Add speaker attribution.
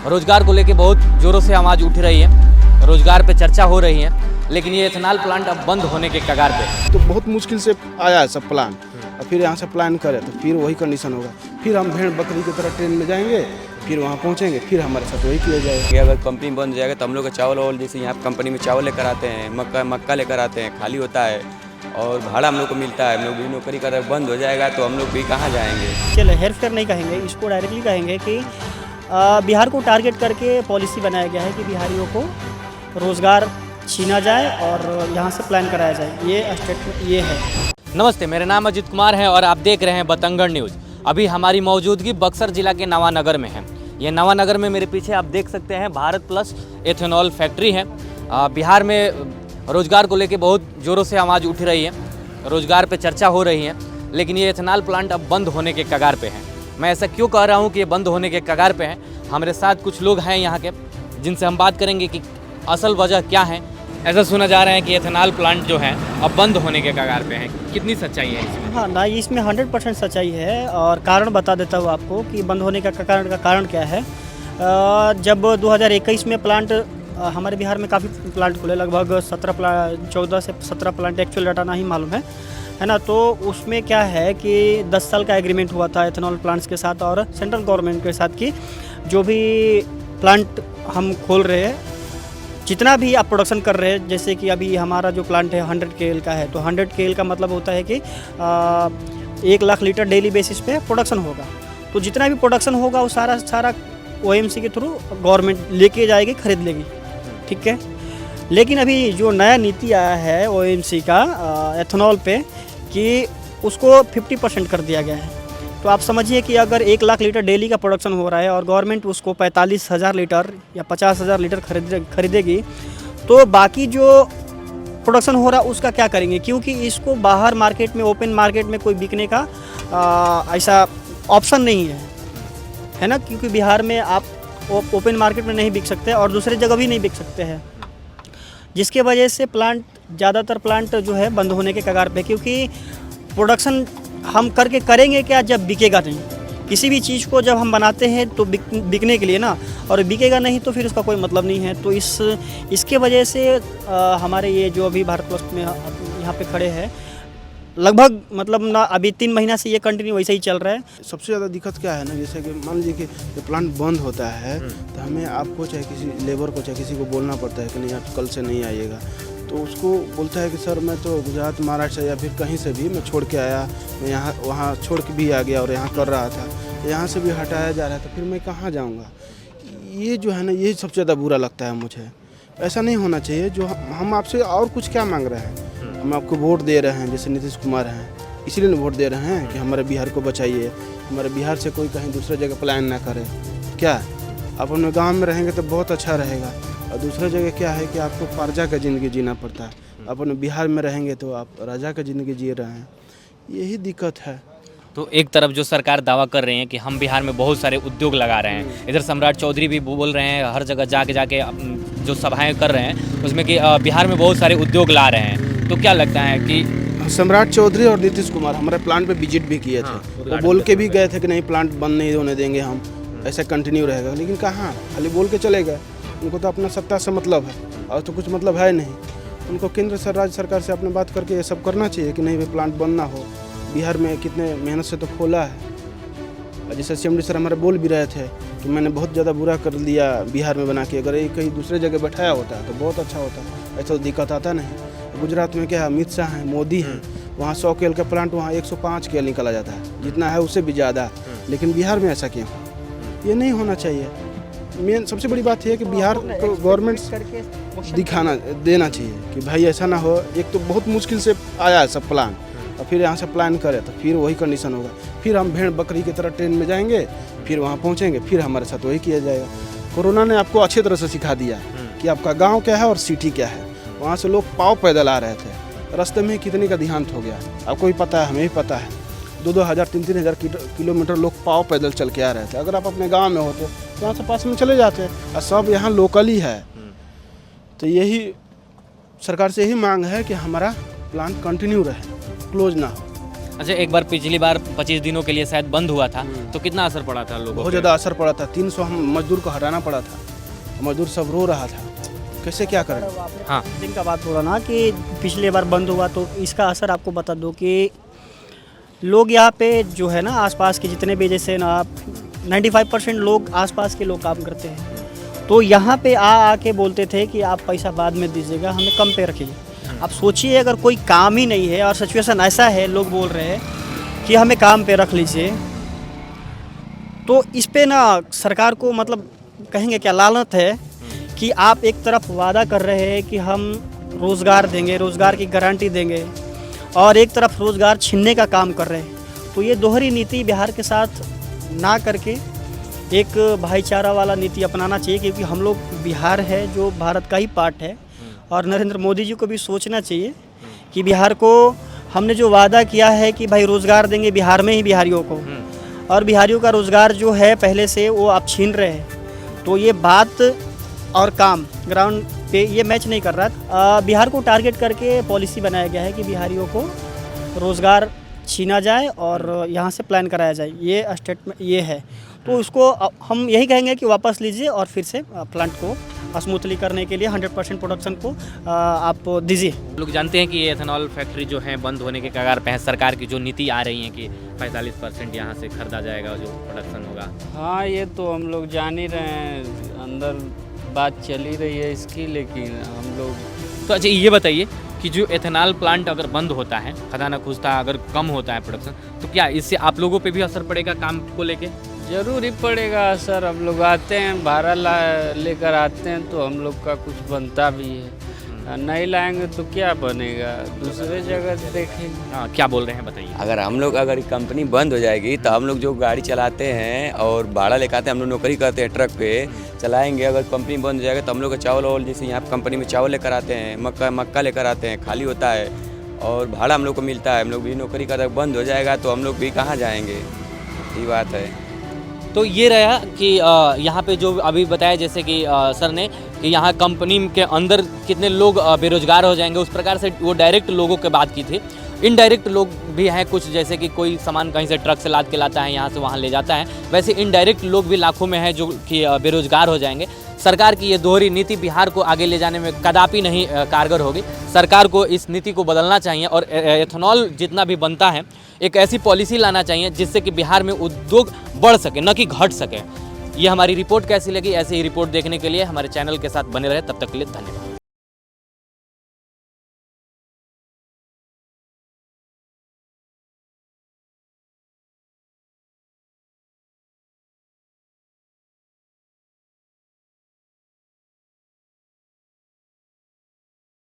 Speaker 1: रोजगार को लेके बहुत जोरों से आवाज़ उठ रही है, रोजगार पे चर्चा हो रही है, लेकिन ये एथेनॉल प्लांट अब बंद होने के कगार पे है।
Speaker 2: तो बहुत मुश्किल से आया है सब प्लान, और फिर यहाँ से प्लान करें तो फिर वही कंडीशन होगा। फिर हम भेड़ बकरी की तरह ट्रेन में जाएंगे, फिर वहाँ पहुँचेंगे, फिर हमारे साथ वही किया जाएगा
Speaker 3: कि अगर कंपनी बंद हो जाएगा तो हम लोग का चावल वावल जैसे यहाँ कंपनी में चावल लेकर आते हैं, मक्का लेकर आते हैं, खाली होता है और भाड़ा हम लोग को मिलता है। हम लोग भी नौकरी कर बंद हो जाएगा तो हम लोग भी कहाँ जाएंगे।
Speaker 4: चलो हेर फेर नहीं कहेंगे, इसको डायरेक्टली कहेंगे कि बिहार को टारगेट करके पॉलिसी बनाया गया है कि बिहारियों को रोज़गार छीना जाए और यहाँ से प्लान कराया जाए। ये स्टेटमेंट ये है।
Speaker 1: नमस्ते, मेरा नाम अजित कुमार है और आप देख रहे हैं बतंगड़ न्यूज़। अभी हमारी मौजूदगी बक्सर जिला के नवानगर में है। ये नवानगर में मेरे पीछे आप देख सकते हैं भारत प्लस एथेनॉल फैक्ट्री है। बिहार में रोजगार को लेके बहुत ज़ोरों से आवाज़ उठ रही है, रोजगार पे चर्चा हो रही है, लेकिन ये एथेनॉल प्लांट अब बंद होने के कगार पे है। मैं ऐसा क्यों कह रहा हूँ कि ये बंद होने के कगार पे है? हमारे साथ कुछ लोग हैं यहाँ के, जिनसे हम बात करेंगे कि असल वजह क्या है। ऐसा सुना जा रहा है कि एथेनॉल प्लांट जो है अब बंद होने के कगार पे है। कितनी सच्चाई है इसमें?
Speaker 4: हाँ ना, इसमें 100% सच्चाई है और कारण बता देता हूँ आपको कि बंद होने का कारण क्या है। जब 2021 में प्लांट हमारे बिहार में काफ़ी प्लांट खुले, लगभग 14 से 17 प्लांट, एक्चुअल डाटा नहीं मालूम है ना। तो उसमें क्या है कि 10 साल का एग्रीमेंट हुआ था एथेनॉल प्लांट्स के साथ और सेंट्रल गवर्नमेंट के साथ कि जो भी प्लांट हम खोल रहे हैं, जितना भी आप प्रोडक्शन कर रहे हैं, जैसे कि अभी हमारा जो प्लांट है 100 KL का है, तो 100 KL का मतलब होता है कि 1 लाख लीटर डेली बेसिस पे प्रोडक्शन होगा। तो जितना भी प्रोडक्शन होगा वो सारा OMC के थ्रू गवर्नमेंट लेके जाएगी, खरीद लेगी, ठीक है। लेकिन अभी जो नया नीति आया है OMC का एथेनॉल पे कि उसको 50% कर दिया गया है। तो आप समझिए कि अगर 1 लाख लीटर डेली का प्रोडक्शन हो रहा है और गवर्नमेंट उसको 45,000 लीटर या 50,000 लीटर खरीदेगी, तो बाकी जो प्रोडक्शन हो रहा है उसका क्या करेंगे? क्योंकि इसको बाहर मार्केट में, ओपन मार्केट में कोई बिकने का ऐसा ऑप्शन नहीं है ना, क्योंकि बिहार में आप ओपन मार्केट में नहीं बिक सकते और दूसरे जगह भी नहीं बिक सकते हैं, जिसके वजह से ज़्यादातर प्लांट जो है बंद होने के कगार पे। क्योंकि प्रोडक्शन हम करेंगे क्या जब बिकेगा नहीं? किसी भी चीज़ को जब हम बनाते हैं तो बिकने के लिए ना, और बिकेगा नहीं तो फिर उसका कोई मतलब नहीं है। तो इसके वजह से हमारे ये जो अभी भारत प्लस में यहाँ पे खड़े हैं, लगभग मतलब ना अभी 3 महीना से ये कंटिन्यू वैसे ही चल रहा है।
Speaker 2: सबसे ज़्यादा दिक्कत क्या है ना, जैसे कि मान लीजिए कि जब प्लांट बंद होता है तो हमें आपको चाहे किसी लेबर को चाहे किसी को बोलना पड़ता है कि नहीं आप कल से नहीं आइएगा। तो उसको बोलता है कि सर मैं तो गुजरात, महाराष्ट्र या फिर कहीं से भी मैं छोड़ के आया, मैं यहाँ वहाँ छोड़ के भी आ गया और यहाँ कर रहा था, यहाँ से भी हटाया जा रहा था, फिर मैं कहाँ जाऊँगा? ये जो है ना, ये सबसे ज़्यादा बुरा लगता है मुझे। ऐसा नहीं होना चाहिए। जो हम आपसे और कुछ क्या मांग रहे हैं? हम आपको वोट दे रहे हैं, जैसे नीतीश कुमार हैं, इसीलिए वोट दे रहे हैं कि हमारे बिहार को बचाइए, हमारे बिहार से कोई कहीं दूसरे जगह प्लान ना करे। क्या आप अपने गांव में रहेंगे तो बहुत अच्छा रहेगा, और दूसरे जगह क्या है कि आपको प्रजा का ज़िंदगी जीना पड़ता है। अपने बिहार में रहेंगे तो आप राजा का ज़िंदगी जी रहे हैं, यही दिक्कत है।
Speaker 1: तो एक तरफ जो सरकार दावा कर रही है कि हम बिहार में बहुत सारे उद्योग लगा रहे हैं, इधर सम्राट चौधरी भी बोल रहे हैं, हर जगह जाके जो सभाएं कर रहे हैं उसमें कि बिहार में बहुत सारे उद्योग ला रहे हैं। तो क्या लगता है कि
Speaker 2: सम्राट चौधरी और नीतीश कुमार हमारे प्लांट पे विजिट भी किए थे, वो बोल के भी गए थे कि नहीं प्लांट बंद नहीं होने देंगे, हम ऐसा कंटिन्यू रहेगा। लेकिन कहाँ, खाली बोल के चले गए। उनको तो अपना सत्ता से मतलब है और तो कुछ मतलब है नहीं। उनको केंद्र राज्य सरकार से अपने बात करके ये सब करना चाहिए कि नहीं भाई प्लांट बंद ना हो। बिहार में कितने मेहनत से तो खोला है। जैसे CMD सर हमारे बोल भी रहे थे कि मैंने बहुत ज़्यादा बुरा कर दिया बिहार में बना के, अगर ये कहीं दूसरे जगह बैठाया होता है तो बहुत अच्छा होता। ऐसा तो दिक्कत आता नहीं। गुजरात में क्या है, अमित शाह हैं, मोदी हैं, वहाँ 100 KL का प्लांट वहाँ 105 KL निकाला जाता है, जितना है उससे भी ज़्यादा। लेकिन बिहार में ऐसा क्यों? ये नहीं होना चाहिए। मेन सबसे बड़ी बात यह है कि बिहार को गवर्नमेंट दिखाना देना चाहिए कि भाई ऐसा ना हो। एक तो बहुत मुश्किल से आया है सब प्लान, और फिर यहाँ से प्लान करें तो फिर वही कंडीशन होगा। फिर हम भेड़ बकरी की तरह ट्रेन में जाएंगे, फिर वहाँ पहुँचेंगे, फिर हमारे साथ वही किया जाएगा। कोरोना ने आपको अच्छी तरह से सिखा दिया कि आपका गाँव क्या है और सिटी क्या है। वहाँ से लोग पाँव पैदल आ रहे थे, रास्ते में कितने का देहांत हो गया आपको भी पता है, हमें भी पता है। 2-2 हज़ार 3-3 हज़ार किलोमीटर लोग पाँव पैदल चल के आ रहे थे। अगर आप अपने गांव में होते तो यहाँ से पास में चले जाते, और सब यहाँ लोकल ही है। तो यही सरकार से यही मांग है कि हमारा प्लांट कंटिन्यू रहे, क्लोज ना हो।
Speaker 1: अच्छा, एक बार पिछली बार 25 दिनों के लिए शायद बंद हुआ था, तो कितना असर पड़ा था लोगों
Speaker 2: बहुत
Speaker 1: पे?
Speaker 2: ज़्यादा असर पड़ा था। 300 हम मजदूर को हटाना पड़ा था, मजदूर सब रो रहा था, कैसे क्या करें।
Speaker 1: हाँ,
Speaker 4: दिन का बात बोला ना कि पिछले बार बंद हुआ, तो इसका असर आपको बता दूं कि लोग यहाँ पे जो है ना आसपास के जितने भी, जैसे ना 95% लोग आसपास के लोग काम करते हैं, तो यहाँ पे आके बोलते थे कि आप पैसा बाद में दीजिएगा, हमें कम पे रखिए। अब सोचिए अगर कोई काम ही नहीं है और सिचुएशन ऐसा है, लोग बोल रहे हैं कि हमें काम पे रख लीजिए, तो इस पे ना सरकार को मतलब कहेंगे क्या लानत है कि आप एक तरफ वादा कर रहे हैं कि हम रोज़गार देंगे, रोज़गार की गारंटी देंगे, और एक तरफ रोज़गार छीनने का काम कर रहे हैं। तो ये दोहरी नीति बिहार के साथ ना करके एक भाईचारा वाला नीति अपनाना चाहिए, क्योंकि हम लोग बिहार है जो भारत का ही पार्ट है, और नरेंद्र मोदी जी को भी सोचना चाहिए कि बिहार को हमने जो वादा किया है कि भाई रोज़गार देंगे बिहार में ही बिहारियों को, और बिहारियों का रोज़गार जो है पहले से वो आप छीन रहे हैं, तो ये बात और काम ग्राउंड पे ये मैच नहीं कर रहा। बिहार को टारगेट करके पॉलिसी बनाया गया है कि बिहारियों को रोज़गार छीना जाए और यहाँ से प्लान कराया जाए, ये स्टेटमेंट ये है। तो उसको हम यही कहेंगे कि वापस लीजिए और फिर से प्लांट को स्मूथली करने के लिए 100% प्रोडक्शन को आप दीजिए।
Speaker 1: लोग जानते हैं कि ये एथेनॉल फैक्ट्री जो है बंद होने के कगार पे है। सरकार की जो नीति आ रही है कि 45% यहाँ से खरीदा जाएगा जो प्रोडक्शन होगा।
Speaker 5: हाँ, ये तो हम लोग जान ही रहे हैं, अंदर बात चली रही है इसकी, लेकिन हम लोग
Speaker 1: तो अच्छा ये बताइए कि जो एथेनॉल प्लांट अगर बंद होता है, खजाना खुजता अगर कम होता है प्रोडक्शन, तो क्या इससे आप लोगों पे भी असर पड़ेगा काम को लेके?
Speaker 5: जरूर ही पड़ेगा सर। हम लोग आते हैं, भाड़ा लेकर आते हैं, तो हम लोग का कुछ बनता भी है, नहीं लाएंगे तो क्या बनेगा, दूसरे जगह देखेंगे।
Speaker 1: हाँ, क्या बोल रहे हैं बताइए।
Speaker 3: अगर कंपनी बंद हो जाएगी तो हम लोग जो गाड़ी चलाते हैं और भाड़ा लेकर आते हैं, हम लोग नौकरी करते हैं, ट्रक पे चलाएंगे। अगर कंपनी बंद हो जाएगा तो हम लोग का चावल वावल, जैसे यहाँ कंपनी में चावल लेकर आते हैं, मक्का लेकर आते हैं, खाली होता है और भाड़ा हम लोग को मिलता है, हम लोग भी नौकरी करते हैं। बंद हो जाएगा तो हम लोग भी कहाँ जाएंगे, ये बात है।
Speaker 1: तो ये रहा कि यहाँ पे जो अभी बताया जैसे कि सर ने कि यहाँ कंपनी के अंदर कितने लोग बेरोजगार हो जाएंगे, उस प्रकार से वो डायरेक्ट लोगों की बात की थी। इनडायरेक्ट लोग भी हैं कुछ, जैसे कि कोई सामान कहीं से ट्रक से लाद के लाता है, यहाँ से वहाँ ले जाता है, वैसे इनडायरेक्ट लोग भी लाखों में हैं जो कि बेरोजगार हो जाएंगे। सरकार की ये दोहरी नीति बिहार को आगे ले जाने में कदापि नहीं कारगर होगी। सरकार को इस नीति को बदलना चाहिए और एथेनॉल जितना भी बनता है एक ऐसी पॉलिसी लाना चाहिए जिससे कि बिहार में उद्योग बढ़ सके, न कि घट सके। ये हमारी रिपोर्ट कैसी लगी, ऐसी ही रिपोर्ट देखने के लिए हमारे चैनल के साथ बने रहे। तब तक के लिए धन्यवाद।